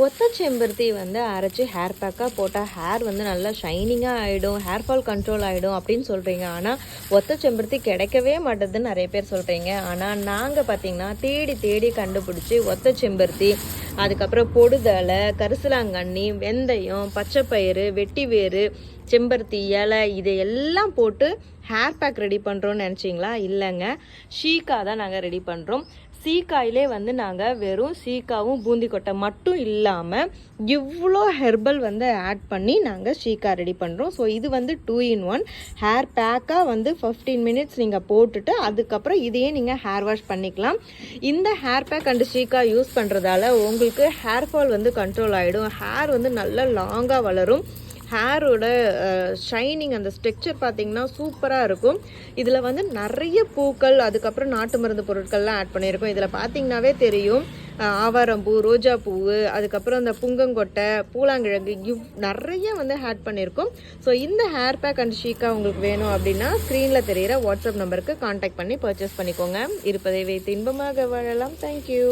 ஒத்த செம்பருத்தி வந்து அரைச்சி ஹேர் பேக்காக போட்டால் ஹேர் வந்து நல்லா ஷைனிங்காக ஆகிடும், ஹேர் ஃபால் கண்ட்ரோல் ஆகிடும் அப்படின்னு சொல்கிறீங்க. ஆனால் ஒத்த செம்பருத்தி கிடைக்கவே மாட்டேதுன்னு நிறைய பேர் சொல்கிறீங்க. ஆனால் நாங்கள் பார்த்திங்கன்னா தேடி தேடி கண்டுபிடிச்சி ஒத்த செம்பருத்தி, அதுக்கப்புறம் பொடுதலை, கரிசலாங்கண்ணி, வெந்தயம், பச்சைப்பயிறு, வெட்டி வேறு, செம்பருத்தி இலை இதையெல்லாம் போட்டு ஹேர் பேக் ரெடி பண்ணுறோன்னு நினச்சிங்களா? இல்லைங்க, ஷீக்கா தான் நாங்கள் ரெடி பண்ணுறோம். சீக்காயிலே வந்து நாங்கள் வெறும் சீக்காவும் பூந்தி கொட்டை மட்டும் இல்லாமல் இவ்வளோ ஹெர்பல் வந்து ஆட் பண்ணி நாங்கள் ஷீக்கா ரெடி பண்ணுறோம். ஸோ இது வந்து 2 in 1 ஹேர் பேக்காக வந்து 15 minutes நீங்கள் போட்டுட்டு அதுக்கப்புறம் இதையே நீங்கள் ஹேர் வாஷ் பண்ணிக்கலாம். இந்த ஹேர் பேக் அண்டு ஷீக்கா யூஸ் பண்ணுறதால உங்களுக்கு ஹேர் ஃபால் வந்து கண்ட்ரோல் ஆகிடும், ஹேர் வந்து நல்லா லாங்காக வளரும், ஹேரோட ஷைனிங் அந்த ஸ்ட்ரக்சர் பார்த்திங்கன்னா சூப்பராக இருக்கும். இதில் வந்து நிறைய பூக்கள், அதுக்கப்புறம் நாட்டு மருந்து பொருட்கள்லாம் ஆட் பண்ணியிருக்கோம். இதில் பார்த்திங்கனாவே தெரியும், ஆவாரம்பூ, ரோஜா பூவு, அதுக்கப்புறம் அந்த புங்கங்கொட்டை, பூலாங்கிழங்கு நிறைய வந்து ஆட் பண்ணியிருக்கோம். ஸோ இந்த ஹேர் பேக் அண்ட் ஷீக்கா உங்களுக்கு வேணும் அப்படின்னா ஸ்க்ரீனில் தெரிகிற வாட்ஸ்அப் நம்பருக்கு கான்டாக்ட் பண்ணி பர்ச்சேஸ் பண்ணிக்கோங்க. இருப்பதை வைத்து இன்பமாக வாழலாம். தேங்க்யூ.